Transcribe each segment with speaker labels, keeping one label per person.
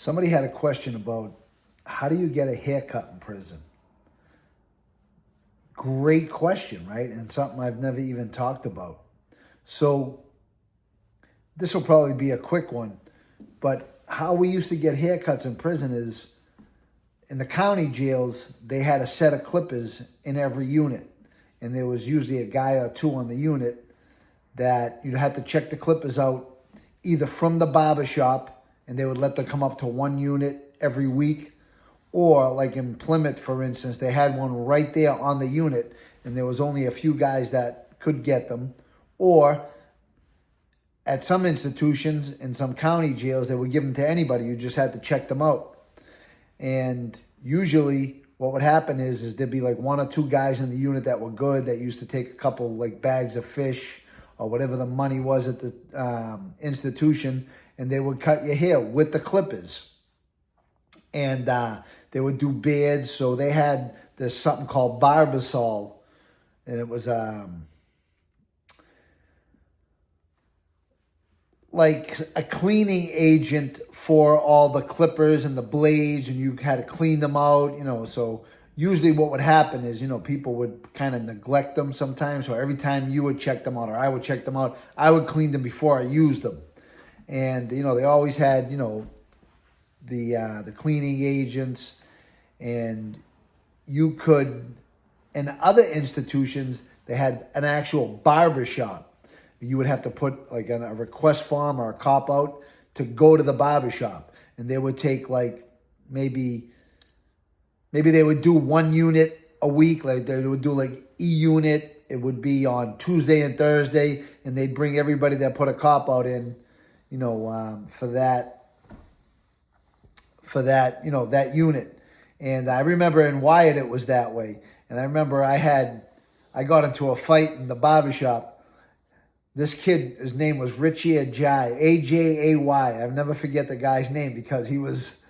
Speaker 1: Somebody had a question about how do you get a haircut in prison? Great question, right? And something I've never even talked about. So this will probably be a quick one, but how we used to get haircuts in prison is in the county jails, they had a set of clippers in every unit. And there was usually a guy or two on the unit that you'd have to check the clippers out either from the barbershop, and they would let them come up to one unit every week, or like in Plymouth, for instance, they had one right there on the unit, and there was only a few guys that could get them. Or at some institutions, in some county jails, they would give them to anybody. You just had to check them out. And usually what would happen is there'd be like one or two guys in the unit that were good, that used to take a couple like bags of fish or whatever the money was at the institution, and they would cut your hair with the clippers. And they would do beards. So there's something called Barbers, and it was like a cleaning agent for all the clippers and the blades, and you had to clean them out, so usually what would happen is, people would kind of neglect them sometimes. So every time you would check them out or I would check them out, I would clean them before I used them. And, they always had, the cleaning agents, and you could, in other institutions, they had an actual barbershop. You would have to put like a request form or a cop out to go to the barbershop. And they would take like maybe they would do one unit a week. Like they would do like E-unit. It would be on Tuesday and Thursday. And they'd bring everybody that put a cop out in, for that unit. And I remember in Wyatt it was that way. And I remember I got into a fight in the barbershop. This kid, his name was Richie Ajay, A-J-A-Y. I'll never forget the guy's name because he was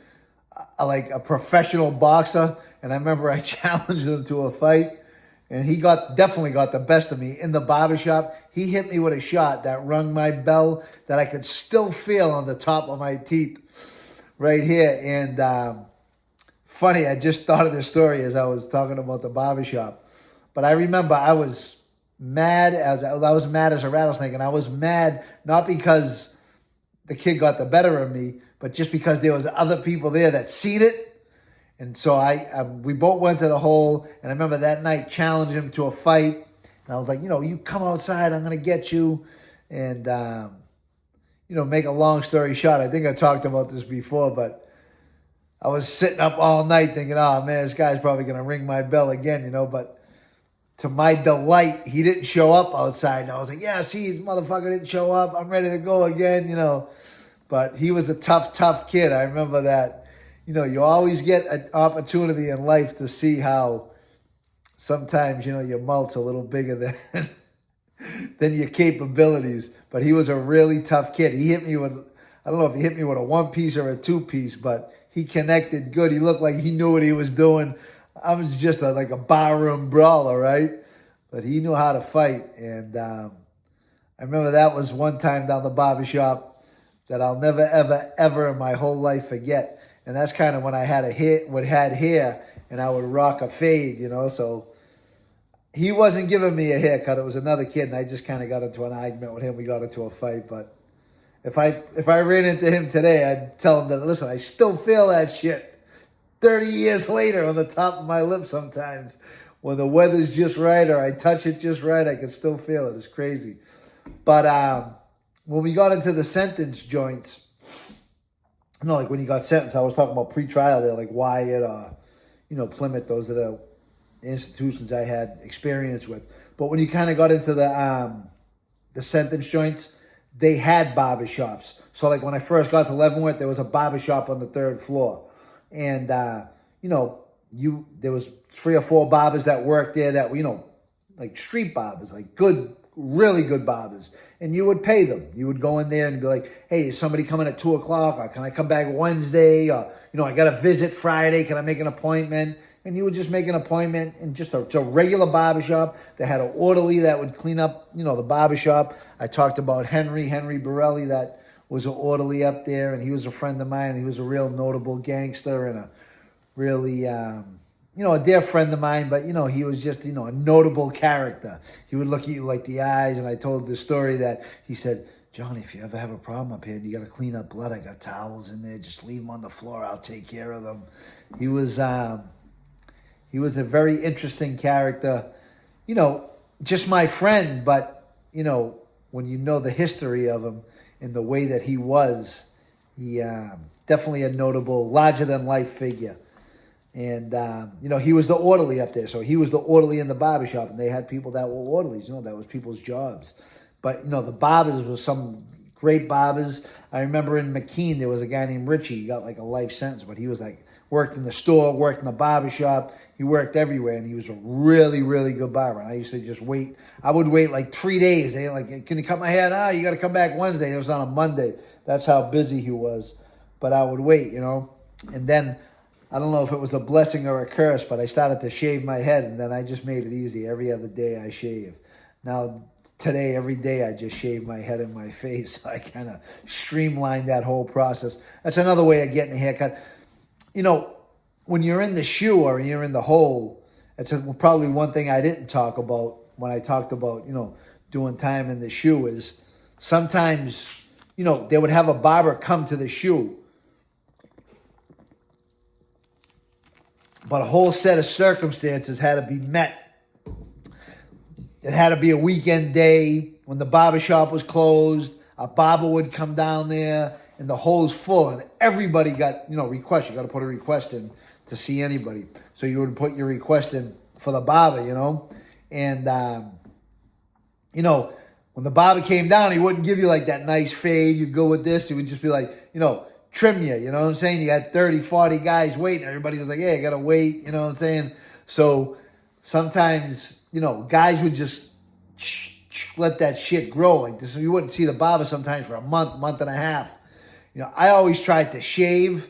Speaker 1: like a professional boxer. And I remember I challenged him to a fight, and he definitely got the best of me in the barbershop. He hit me with a shot that rung my bell that I could still feel on the top of my teeth right here. And funny, I just thought of this story as I was talking about the barbershop. But I remember I was mad as a rattlesnake, and I was mad not because the kid got the better of me, but just because there was other people there that seen it. And so we both went to the hole, and I remember that night challenging him to a fight, and I was like, you come outside, I'm gonna get you. And make a long story short, I think I talked about this before, but I was sitting up all night thinking, oh man, this guy's probably gonna ring my bell again, but to my delight, he didn't show up outside. And I was like, yeah, see, this motherfucker didn't show up. I'm ready to go again, But he was a tough kid. I remember that. You always get an opportunity in life to see how sometimes, your mouth's a little bigger than your capabilities. But he was a really tough kid. He hit me with, I don't know if he hit me with a one-piece or a two-piece, but he connected good. He looked like he knew what he was doing. I was just like a barroom brawler, right? But he knew how to fight. And I remember that was one time down the barbershop that I'll never, ever, ever in my whole life forget. And that's kind of when I had hair, and I would rock a fade, So he wasn't giving me a haircut. It was another kid, and I just kind of got into an argument with him. We got into a fight. But if I ran into him today, I'd tell him that, listen, I still feel that shit 30 years later on the top of my lip sometimes. When the weather's just right or I touch it just right, I can still feel it. It's crazy. But when we got into the sentence joints, like when you got sentenced, I was talking about pre-trial there, like Wyatt, Plymouth. Those are the institutions I had experience with. But when you kind of got into the sentence joints, they had barbershops. So like when I first got to Leavenworth, there was a barbershop on the third floor. And, there was 3 or 4 barbers that worked there that were, like street barbers, like good, really good barbers. And you would pay them. You would go in there and be like, hey, is somebody coming at 2 o'clock? Or can I come back Wednesday? Or, I got a visit Friday. Can I make an appointment? And you would just make an appointment in just a regular barbershop. They had an orderly that would clean up, the barbershop. I talked about Henry Borelli that was an orderly up there, and he was a friend of mine. He was a real notable gangster and a really, a dear friend of mine, but, he was just, a notable character. He would look at you like the eyes, and I told the story that he said, Johnny, if you ever have a problem up here and you got to clean up blood, I got towels in there. Just leave them on the floor. I'll take care of them. He was a very interesting character, just my friend, but, when you know the history of him and the way that he was, he definitely a notable, larger-than-life figure. And, he was the orderly up there. So he was the orderly in the barbershop, and they had people that were orderlies. That was people's jobs. But, the barbers were some great barbers. I remember in McKean, there was a guy named Richie. He got like a life sentence, but he was like, worked in the store, worked in the barbershop. He worked everywhere, and he was a really, really good barber. And I used to just wait. I would wait like 3 days. They like, can you cut my hair? No, you got to come back Wednesday. It was on a Monday. That's how busy he was. But I would wait, And then, I don't know if it was a blessing or a curse, but I started to shave my head, and then I just made it easy. Every other day I shave. Now, today, every day I just shave my head and my face. I kind of streamlined that whole process. That's another way of getting a haircut. When you're in the shoe or you're in the hole, it's probably one thing I didn't talk about when I talked about, doing time in the shoe is sometimes, they would have a barber come to the shoe. But a whole set of circumstances had to be met. It had to be a weekend day when the barbershop was closed. A barber would come down there and the hole's full, and everybody got, requests. You got to put a request in to see anybody. So you would put your request in for the barber, And, when the barber came down, he wouldn't give you like that nice fade. You'd go with this. He would just be like, trim you, you know what I'm saying? You had 30, 40 guys waiting. Everybody was like, hey, I got to wait, you know what I'm saying? So sometimes, guys would just let that shit grow like this. You wouldn't see the barber sometimes for a month and a half. I always tried to shave,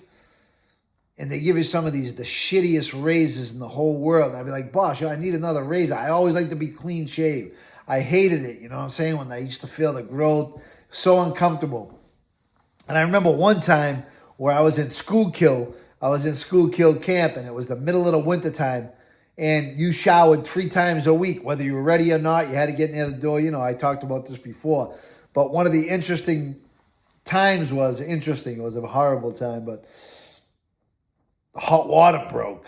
Speaker 1: and they give you some of the shittiest razors in the whole world. And I'd be like, boss, I need another razor. I always like to be clean shaved. I hated it, you know what I'm saying? When I used to feel the growth, so uncomfortable. And I remember one time where I was in Schuylkill. I was in Schuylkill camp, and it was the middle of the wintertime. And you showered 3 times a week, whether you were ready or not. You had to get near the door. I talked about this before. But one of the interesting times it was a horrible time, but the hot water broke.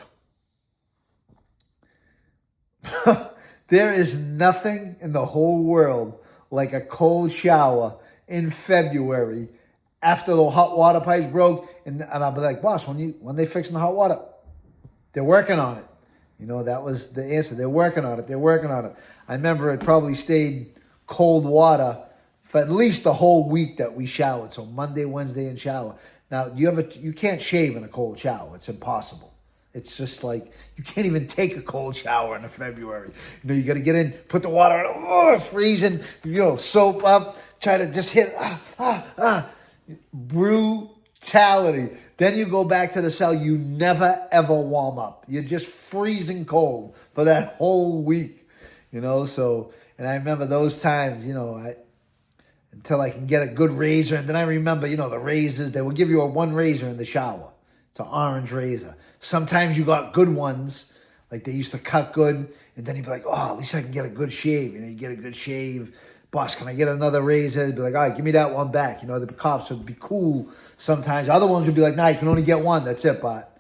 Speaker 1: There is nothing in the whole world like a cold shower in February after the hot water pipes broke. And I'll be like, boss, when they fixing the hot water? They're working on it. That was the answer. They're working on it. I remember it probably stayed cold water for at least the whole week that we showered. So Monday, Wednesday, and shower. Now, you can't shave in a cold shower. It's impossible. It's just like, you can't even take a cold shower in February. You got to get in, put the water in, freezing, soap up, try to just hit, brutality. Then you go back to the cell. You never, ever warm up. You're just freezing cold for that whole week, So, and I remember those times, until I can get a good razor. And then I remember, the razors, they will give you one razor in the shower. It's an orange razor. Sometimes you got good ones, like they used to cut good. And then you'd be like, oh, at least I can get a good shave. You get a good shave. Boss, can I get another razor? They'd be like, all right, give me that one back. The cops would be cool sometimes. Other ones would be like, nah, you can only get one. That's it, but,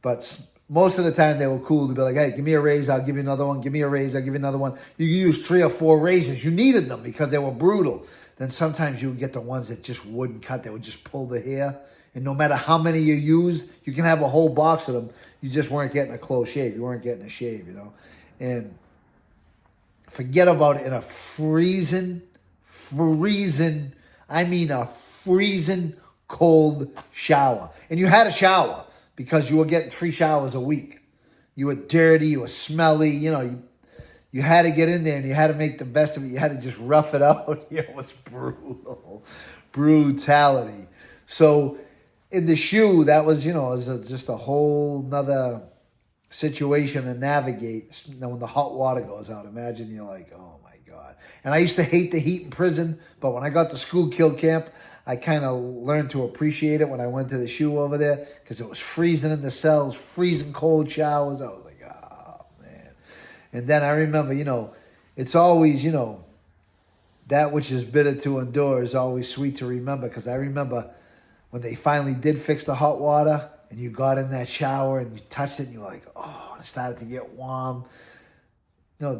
Speaker 1: But most of the time they were cool to be like, hey, give me a razor. I'll give you another one. Give me a razor. I'll give you another one. You could use 3 or 4 razors. You needed them because they were brutal. Then sometimes you would get the ones that just wouldn't cut. They would just pull the hair. And no matter how many you use, you can have a whole box of them. You just weren't getting a close shave. You weren't getting a shave, And forget about it in a freezing cold shower. And you had a shower because you were getting 3 showers a week. You were dirty, you were smelly, you had to get in there and you had to make the best of it. You had to just rough it out. It was brutal. Brutality. So in the shoe, that was, just a whole nother situation to navigate. When the hot water goes out, imagine you're like, oh my God. God. And I used to hate the heat in prison, but when I got to school kill camp, I kind of learned to appreciate it when I went to the shoe over there because it was freezing in the cells, freezing cold showers. I was like, oh, man. And then I remember, it's always, that which is bitter to endure is always sweet to remember, because I remember when they finally did fix the hot water and you got in that shower and you touched it and you're like, oh, it started to get warm.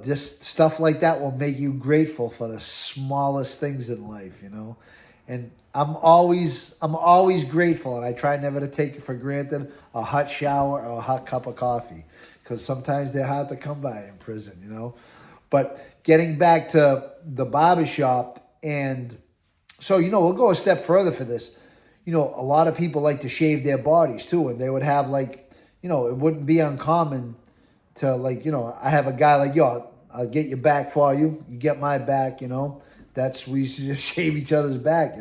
Speaker 1: Just stuff like that will make you grateful for the smallest things in life, And I'm always grateful, and I try never to take it for granted, a hot shower or a hot cup of coffee, because sometimes they're hard to come by in prison, But getting back to the barbershop, and so, we'll go a step further for this. A lot of people like to shave their bodies too, and they would have it wouldn't be uncommon to I have a guy like, yo, I'll get your back for you. You get my back, we used to just shave each other's back,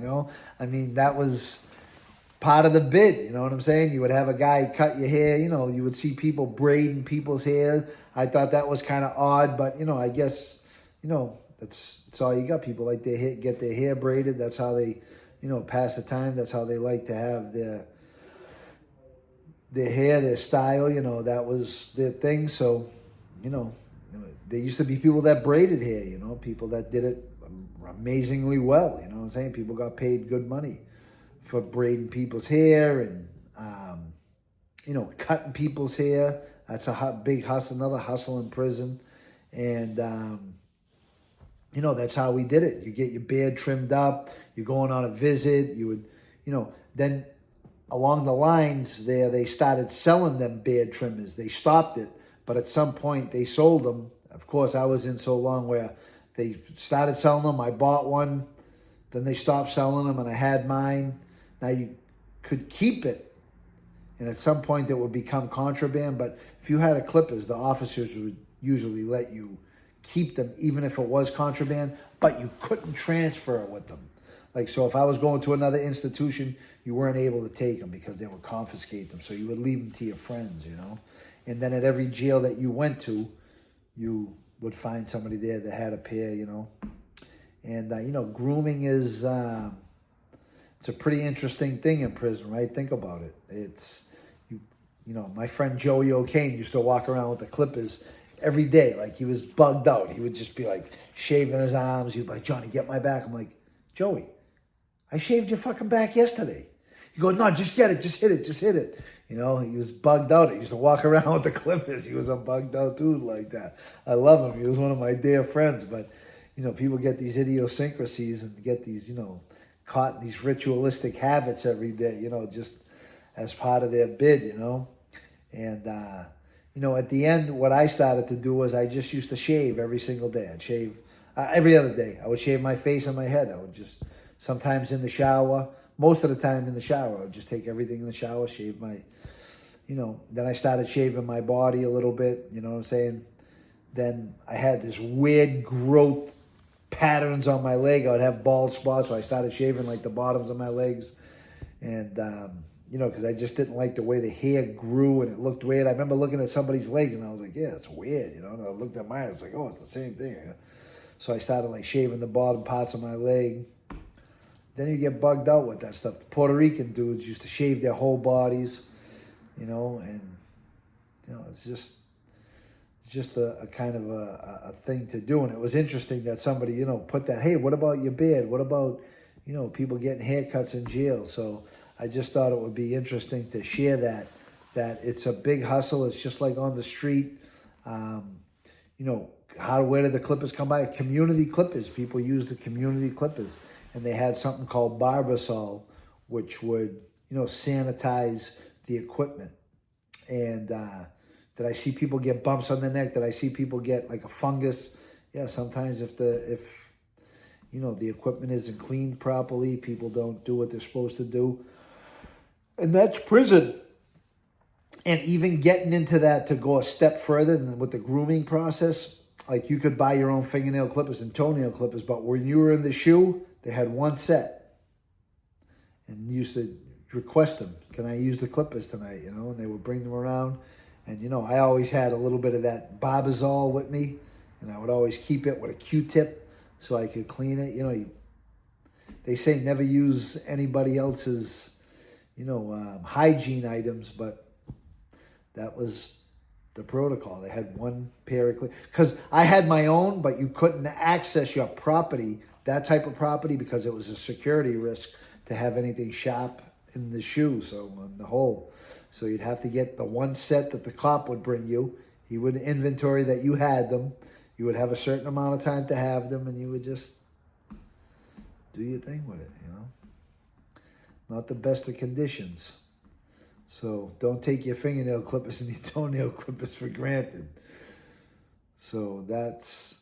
Speaker 1: I mean, that was part of the bid, you know what I'm saying? You would have a guy cut your hair, you would see people braiding people's hair. I thought that was kind of odd, but, I guess, that's all you got. People like get their hair braided. That's how they, pass the time. That's how they like to have their hair, their style, that was their thing. So, there used to be people that braided hair, people that did it amazingly well, you know what I'm saying? People got paid good money for braiding people's hair and, cutting people's hair. That's a big hustle, another hustle in prison. And, that's how we did it. You get your beard trimmed up, you're going on a visit, you would, then along the lines there, they started selling them beard trimmers. They stopped it, but at some point they sold them. Of course, I was in so long where they started selling them. I bought one, then they stopped selling them, and I had mine. Now you could keep it, and at some point it would become contraband. But if you had a clippers, the officers would usually let you keep them, even if it was contraband, but you couldn't transfer it with them. So if I was going to another institution, you weren't able to take them because they would confiscate them. So you would leave them to your friends, And then at every jail that you went to, you would find somebody there that had a pair, And, grooming is, it's a pretty interesting thing in prison, right? Think about it. It's, my friend Joey O'Kane used to walk around with the clippers every day. He was bugged out. He would just be shaving his arms. He'd be like, Johnny, get my back. I'm like, Joey, I shaved your fucking back yesterday. He goes, no, just get it. Just hit it. He was bugged out. He used to walk around with the clippers. He was a bugged out dude like that. I love him. He was one of my dear friends. But, people get these idiosyncrasies and get these, caught in these ritualistic habits every day, just as part of their bid, And, at the end, what I started to do was I just used to shave every single day. I'd shave every other day. I would shave my face and my head. I would just, sometimes in the shower, most of the time in the shower, I would just take everything in the shower, shave my, then I started shaving my body a little bit, you know what I'm saying? Then I had this weird growth patterns on my leg. I would have bald spots, so I started shaving the bottoms of my legs. And, because I just didn't like the way the hair grew and it looked weird. I remember looking at somebody's legs and I was like, yeah, it's weird, And I looked at mine, I was like, oh, it's the same thing. So I started shaving the bottom parts of my leg. Then you get bugged out with that stuff. The Puerto Rican dudes used to shave their whole bodies, and, it's just a kind of a thing to do. And it was interesting that somebody, put that, hey, what about your beard? What about, people getting haircuts in jail? So I just thought it would be interesting to share that it's a big hustle. It's just like on the street. Where did the clippers come by? Community clippers. People use the community clippers. And they had something called Barbers, which would, sanitize the equipment. And did I see people get bumps on the neck? Did I see people get a fungus? Yeah, sometimes if the equipment isn't cleaned properly, people don't do what they're supposed to do. And that's prison. And even getting into that to go a step further than with the grooming process, you could buy your own fingernail clippers and toenail clippers, but when you were in the shoe, they had one set. And you used to request them, can I use the clippers tonight, and they would bring them around. And, I always had a little bit of that Barbers with me, and I would always keep it with a Q-tip. so I could clean it. You know, they say never use anybody else's, hygiene items, but that was the protocol. They had one pair of because I had my own, but you couldn't access your property, that type of property, because it was a security risk to have anything sharp in the shoe, so in the hole. So you'd have to get the one set that the cop would bring you. He would inventory that you had them. You would have a certain amount of time to have them, and you would just do your thing with it, Not the best of conditions. So don't take your fingernail clippers and your toenail clippers for granted. So that's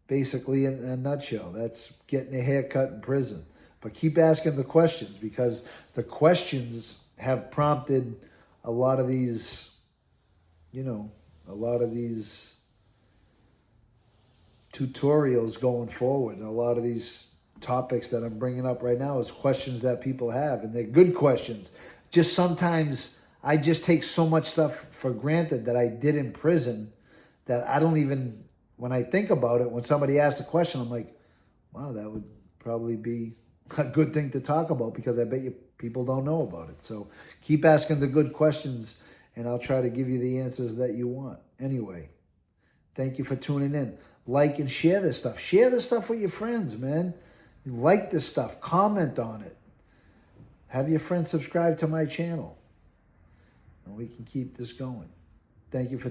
Speaker 1: basically in a nutshell. That's getting a haircut in prison. But keep asking the questions, because the questions have prompted a lot of these, tutorials going forward. And a lot of these topics that I'm bringing up right now is questions that people have, and they're good questions. Just sometimes I just take so much stuff for granted that I did in prison that I don't even, when I think about it, when somebody asks a question, I'm like, wow, that would probably be a good thing to talk about, because I bet you people don't know about it. So keep asking the good questions, and I'll try to give you the answers that you want. Anyway, thank you for tuning in. Like and share this stuff. Share this stuff with your friends, man. Like this stuff. Comment on it. Have your friends subscribe to my channel, and we can keep this going. Thank you for